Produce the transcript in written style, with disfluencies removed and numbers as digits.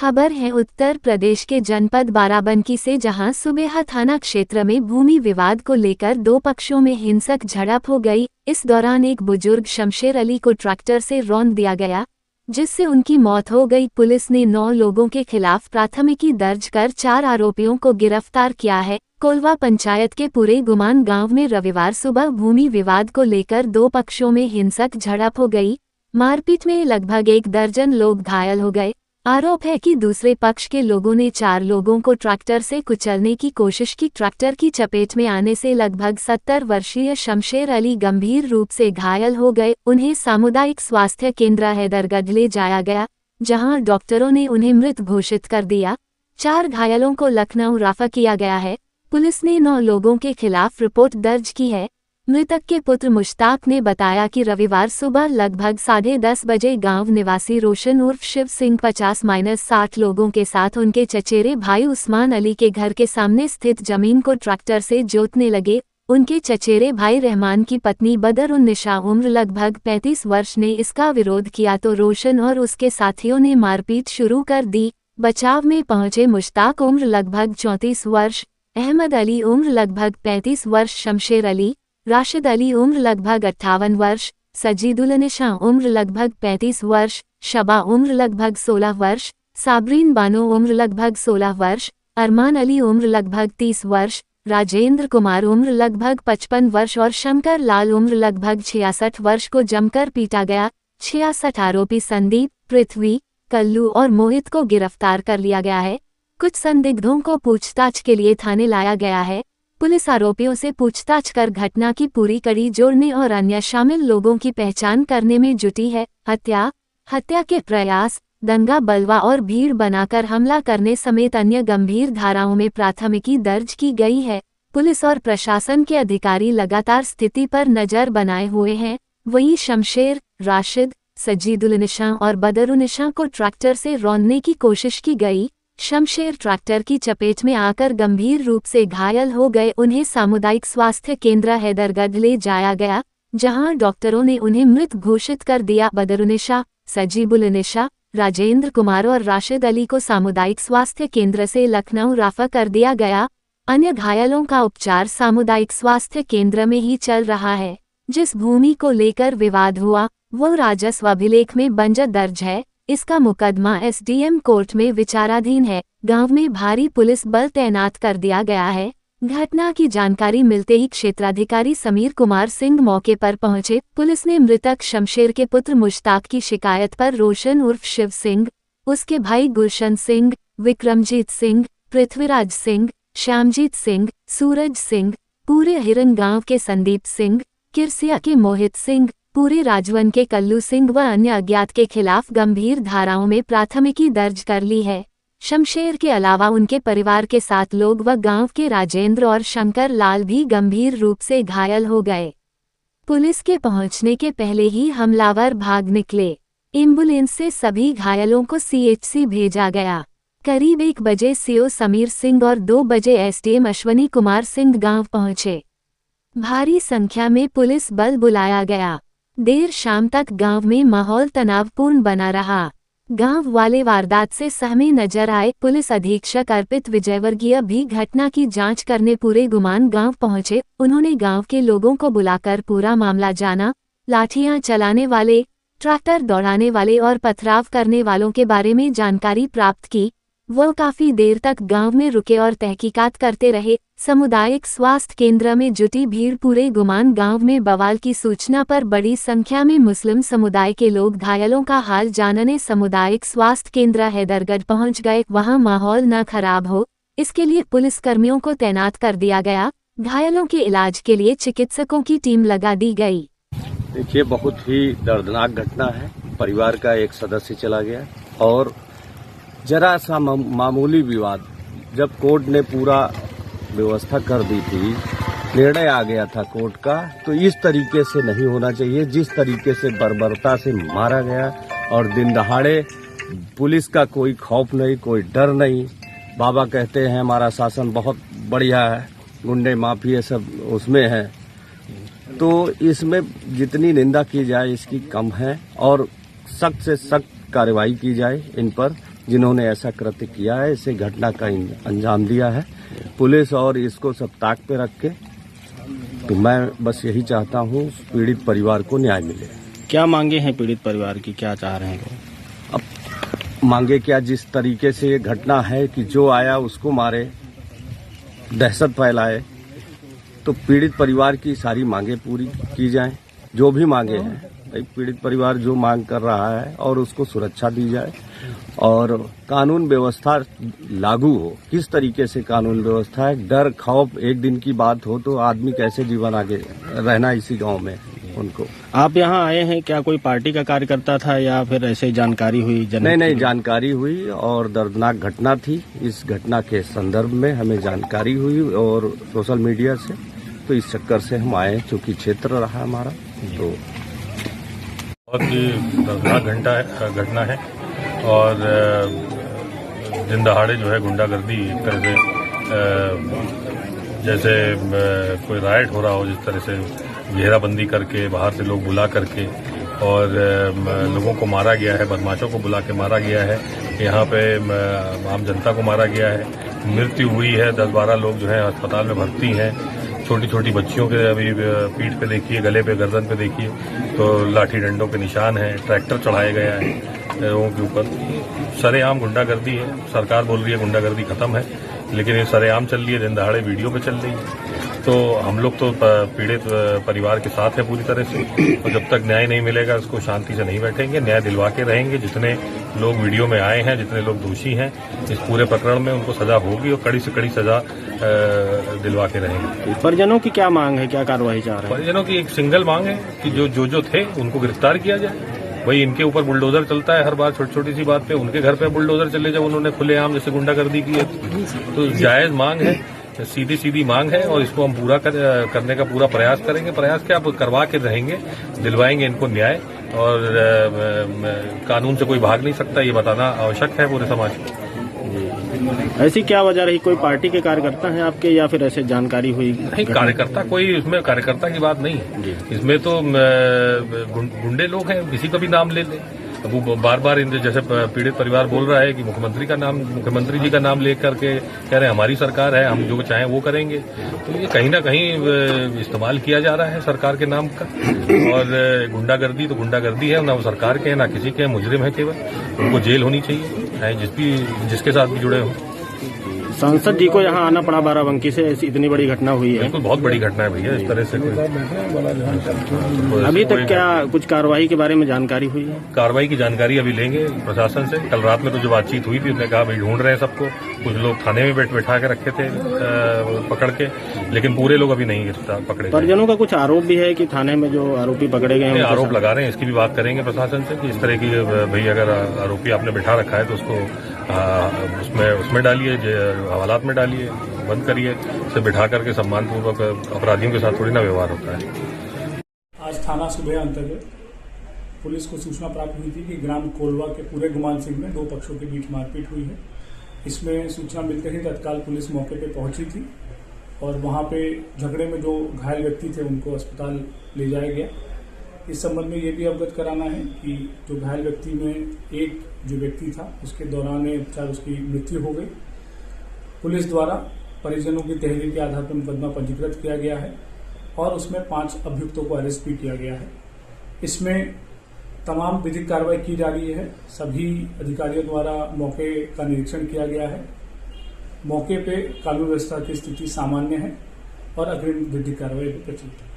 खबर है उत्तर प्रदेश के जनपद बाराबंकी से, जहां सुबेहा थाना क्षेत्र में भूमि विवाद को लेकर दो पक्षों में हिंसक झड़प हो गई। इस दौरान एक बुजुर्ग शमशेर अली को ट्रैक्टर से रौंद दिया गया, जिससे उनकी मौत हो गई। पुलिस ने 9 लोगों के खिलाफ प्राथमिकी दर्ज कर 4 आरोपियों को गिरफ्तार किया है। कोलवा पंचायत के पूरे गुमान गांव में रविवार सुबह भूमि विवाद को लेकर दो पक्षों में हिंसक झड़प हो गई। मारपीट में लगभग 1 दर्जन लोग घायल हो गए। आरोप है कि दूसरे पक्ष के लोगों ने 4 लोगों को ट्रैक्टर से कुचलने की कोशिश की। ट्रैक्टर की चपेट में आने से लगभग 70 वर्षीय शमशेर अली गंभीर रूप से घायल हो गए। उन्हें सामुदायिक स्वास्थ्य केंद्र हैदरगढ़ ले जाया गया, जहां डॉक्टरों ने उन्हें मृत घोषित कर दिया। 4 घायलों को लखनऊ रेफर किया गया है। पुलिस ने 9 लोगों के खिलाफ रिपोर्ट दर्ज की है। मृतक के पुत्र मुश्ताक ने बताया कि रविवार सुबह लगभग 10:30 बजे गांव निवासी रोशन उर्फ शिव सिंह 50-60 लोगों के साथ उनके चचेरे भाई उस्मान अली के घर के सामने स्थित जमीन को ट्रैक्टर से जोतने लगे। उनके चचेरे भाई रहमान की पत्नी बदर उन निशा उम्र लगभग 35 वर्ष ने इसका विरोध किया तो रोशन और उसके साथियों ने मारपीट शुरू कर दी। बचाव में पहुंचे मुश्ताक उम्र लगभग 34 वर्ष, अहमद अली उम्र लगभग 35 वर्ष, शमशेर अली, राशिद अली उम्र लगभग 58 वर्ष, सजीदुल निशा उम्र लगभग 35 वर्ष, शबा उम्र लगभग 16 वर्ष, साबरीन बानो उम्र लगभग 16 वर्ष, अरमान अली उम्र लगभग 30 वर्ष, राजेंद्र कुमार उम्र लगभग 55 वर्ष और शंकर लाल उम्र लगभग 66 वर्ष को जमकर पीटा गया। 66 आरोपी संदीप, पृथ्वी, कल्लू और मोहित को गिरफ्तार कर लिया गया है। कुछ संदिग्धों को पूछताछ के लिए थाने लाया गया है। पुलिस आरोपियों से पूछताछ कर घटना की पूरी कड़ी जोड़ने और अन्य शामिल लोगों की पहचान करने में जुटी है। हत्या के प्रयास, दंगा, बलवा और भीड़ बनाकर हमला करने समेत अन्य गंभीर धाराओं में प्राथमिकी दर्ज की गई है। पुलिस और प्रशासन के अधिकारी लगातार स्थिति पर नजर बनाए हुए हैं। वहीं शमशेर, राशिद, सजीदुल निशा और बदरुन निशा को ट्रैक्टर से रौंदने की कोशिश की गई। शमशेर ट्रैक्टर की चपेट में आकर गंभीर रूप से घायल हो गए। उन्हें सामुदायिक स्वास्थ्य केंद्र हैदरगढ़ ले जाया गया, जहां डॉक्टरों ने उन्हें मृत घोषित कर दिया। बदरुन निशा, सजीबुल निशा, राजेंद्र कुमार और राशिद अली को सामुदायिक स्वास्थ्य केंद्र से लखनऊ रेफर कर दिया गया। अन्य घायलों का उपचार सामुदायिक स्वास्थ्य केंद्र में ही चल रहा है। जिस भूमि को लेकर विवाद हुआ वो राजस्व अभिलेख में बंजर दर्ज है। इसका मुकदमा एसडीएम कोर्ट में विचाराधीन है। गांव में भारी पुलिस बल तैनात कर दिया गया है। घटना की जानकारी मिलते ही क्षेत्राधिकारी समीर कुमार सिंह मौके पर पहुंचे। पुलिस ने मृतक शमशेर के पुत्र मुश्ताक की शिकायत पर रोशन उर्फ शिव सिंह, उसके भाई गुलशन सिंह, विक्रमजीत सिंह, पृथ्वीराज सिंह, श्यामजीत सिंह, सूरज सिंह, पूरे हिरन गांव के संदीप सिंह, किरसिया के मोहित सिंह, पूरे राजवन के कल्लू सिंह व अन्य अज्ञात के खिलाफ गंभीर धाराओं में प्राथमिकी दर्ज कर ली है। शमशेर के अलावा उनके परिवार के 7 लोग व गांव के राजेंद्र और शंकर लाल भी गंभीर रूप से घायल हो गए। पुलिस के पहुंचने के पहले ही हमलावर भाग निकले। एम्बुलेंस से सभी घायलों को सीएचसी भेजा गया। करीब 1 बजे सीओ समीर सिंह और 2 बजे एसडीएम अश्वनी कुमार सिंह गांव पहुंचे। भारी संख्या में पुलिस बल बुलाया गया। देर शाम तक गांव में माहौल तनावपूर्ण बना रहा। गांव वाले वारदात से सहमे नजर आए। पुलिस अधीक्षक अर्पित विजयवर्गीय भी घटना की जांच करने पूरे गुमान गांव पहुंचे। उन्होंने गांव के लोगों को बुलाकर पूरा मामला जाना। लाठियां चलाने वाले, ट्रैक्टर दौड़ाने वाले और पथराव करने वालों के बारे में जानकारी प्राप्त की। वो काफी देर तक गांव में रुके और तहकीकात करते रहे। सामुदायिक स्वास्थ्य केंद्र में जुटी भीड़ पूरे गुमान गांव में बवाल की सूचना पर बड़ी संख्या में मुस्लिम समुदाय के लोग घायलों का हाल जानने सामुदायिक स्वास्थ्य केंद्र हैदरगढ़ पहुंच गए। वहां माहौल न खराब हो, इसके लिए पुलिस कर्मियों को तैनात कर दिया गया। घायलों के इलाज के लिए चिकित्सकों की टीम लगा दी गई। देखिए, बहुत ही दर्दनाक घटना है। परिवार का एक सदस्य चला गया और जरा सा मामूली विवाद, जब कोर्ट ने पूरा व्यवस्था कर दी थी, निर्णय आ गया था कोर्ट का, तो इस तरीके से नहीं होना चाहिए। जिस तरीके से बर्बरता से मारा गया और दिन दहाड़े, पुलिस का कोई खौफ नहीं, कोई डर नहीं। बाबा कहते हैं हमारा शासन बहुत बढ़िया है, गुंडे माफिया सब उसमें है, तो इसमें जितनी निंदा की जाए इसकी कम है और सख्त से सख्त कार्रवाई की जाए इन पर। जिन्होंने ऐसा कृत्य किया है, इसे घटना का अंजाम दिया है। पुलिस और इसको सब ताक पे रख के, तो मैं बस यही चाहता हूँ पीड़ित परिवार को न्याय मिले। क्या मांगे हैं पीड़ित परिवार की, क्या चाह रहे हैं? अब मांगे क्या, जिस तरीके से ये घटना है कि जो आया उसको मारे, दहशत फैलाए, तो पीड़ित परिवार की सारी मांगे पूरी की जाएं। जो भी मांगे हैं, भाई पीड़ित परिवार जो मांग कर रहा है और उसको सुरक्षा दी जाए और कानून व्यवस्था लागू हो। किस तरीके से कानून व्यवस्था है, डर खौफ एक दिन की बात हो तो आदमी कैसे जीवन आगे रहना इसी गांव में उनको। आप यहाँ आए हैं, क्या कोई पार्टी का कार्यकर्ता था या फिर ऐसे ही जानकारी हुई? नहीं, जानकारी हुई और दर्दनाक घटना थी। इस घटना के संदर्भ में हमें जानकारी हुई और सोशल मीडिया से, तो इस चक्कर से हम आए, चूंकि क्षेत्र रहा हमारा। तो बहुत ही दर्दनाक घटना है और दिन दहाड़े जो है गुंडागर्दी एक तरह से जैसे कोई राइट हो रहा हो, जिस तरह से घेराबंदी करके बाहर से लोग बुला करके और लोगों को मारा गया है, बदमाशों को बुला के मारा गया है। यहाँ पे आम जनता को मारा गया है, मृत्यु हुई है। 10-12 लोग जो है अस्पताल में भर्ती हैं। छोटी छोटी बच्चियों के अभी पीठ पे देखिए, गले पे, गर्दन पे देखिए तो लाठी डंडों के निशान हैं। ट्रैक्टर चढ़ाया गया है लोगों के ऊपर। सरेआम गुंडागर्दी है। सरकार बोल रही है गुंडागर्दी खत्म है, लेकिन ये सरेआम चल रही है, दिन दहाड़े वीडियो पे चल रही है। तो हम लोग तो पीड़ित परिवार के साथ हैं पूरी तरह से, और जब तक न्याय नहीं मिलेगा उसको शांति से नहीं बैठेंगे, न्याय दिलवा के रहेंगे। जितने लोग वीडियो में आए हैं, जितने लोग दोषी हैं इस पूरे प्रकरण में, उनको सजा होगी और कड़ी से कड़ी सजा दिलवा के रहेंगे। परिजनों की क्या मांग है, क्या कार्रवाई चाह रहे हैं? परिजनों की एक सिंगल मांग है कि जो थे उनको गिरफ्तार किया जाए। वही इनके ऊपर बुलडोजर चलता है हर बार, छोटी छोटी सी बात पे उनके घर पे बुलडोजर चले जब उन्होंने खुलेआम जैसे गुंडागर्दी की है। तो जायज मांग है, सीधी मांग है और इसको हम पूरा करने का पूरा प्रयास करेंगे। प्रयास क्या, करवा के रहेंगे, दिलवाएंगे इनको न्याय। और कानून से कोई भाग नहीं सकता, ये बताना आवश्यक है पूरे समाज को। ऐसी क्या वजह रही? कोई पार्टी के कार्यकर्ता हैं आपके या फिर ऐसे जानकारी हुई? नहीं, कार्यकर्ता कोई, इसमें कार्यकर्ता की बात नहीं है। इसमें तो गुंडे लोग हैं, किसी का भी नाम ले लें। अब वो बार बार जैसे पीड़ित परिवार बोल रहा है कि मुख्यमंत्री जी का नाम ले करके कह रहे हैं हमारी सरकार है, हम जो चाहें वो करेंगे। तो ये कहीं ना कहीं इस्तेमाल किया जा रहा है सरकार के नाम का। और गुंडागर्दी तो गुंडागर्दी है, ना वो सरकार के है ना किसी के, मुजरिम है केवल। उनको जेल होनी चाहिए, जिसके साथ भी जुड़े हों। सांसद जी को यहाँ आना पड़ा बाराबंकी से, ऐसी इतनी बड़ी घटना हुई है। बिल्कुल, बहुत बड़ी घटना है भैया। इस तरह से अभी तक क्या कुछ कार्रवाई के बारे में जानकारी हुई है? कार्रवाई की जानकारी अभी लेंगे प्रशासन से। कल रात में तो जो बातचीत हुई थी उसने कहा भाई ढूंढ रहे हैं सबको। कुछ लोग थाने में बैठा के रखे थे पकड़ के, लेकिन पूरे लोग अभी नहीं पकड़े। परिजनों का कुछ आरोप भी है कि थाने में जो आरोपी पकड़े गए हैं, आरोप लगा रहे हैं। इसकी भी बात करेंगे प्रशासन से कि इस तरह की भाई अगर आरोपी आपने बैठा रखा है तो उसको उसमें डालिए, हवालात में डालिए, बंद करिए। उसे बिठा करके सम्मानपूर्वक, अपराधियों के साथ थोड़ी ना व्यवहार होता है। आज थाना सुबह अंतर्गत पुलिस को सूचना प्राप्त हुई थी कि ग्राम कोलवा के पूरे गुमान सिंह में 2 पक्षों के बीच मारपीट हुई है। इसमें सूचना मिलते ही तत्काल पुलिस मौके पे पहुंची थी और वहां पे झगड़े में जो घायल व्यक्ति थे उनको अस्पताल ले जाया गया। इस संबंध में ये भी अवगत कराना है कि जो घायल व्यक्ति में एक जो व्यक्ति था उसके दौरान उपचार उसकी मृत्यु हो गई। पुलिस द्वारा परिजनों की तहरीर के आधार पर मुकदमा पंजीकृत किया गया है और उसमें 5 अभियुक्तों को अरेस्ट भी किया गया है। इसमें तमाम विधिक कार्रवाई की जा रही है। सभी अधिकारियों द्वारा मौके का निरीक्षण किया गया है। मौके पे कानून व्यवस्था की स्थिति सामान्य है और अग्रिम विधिक कार्रवाई भी प्रचलित है।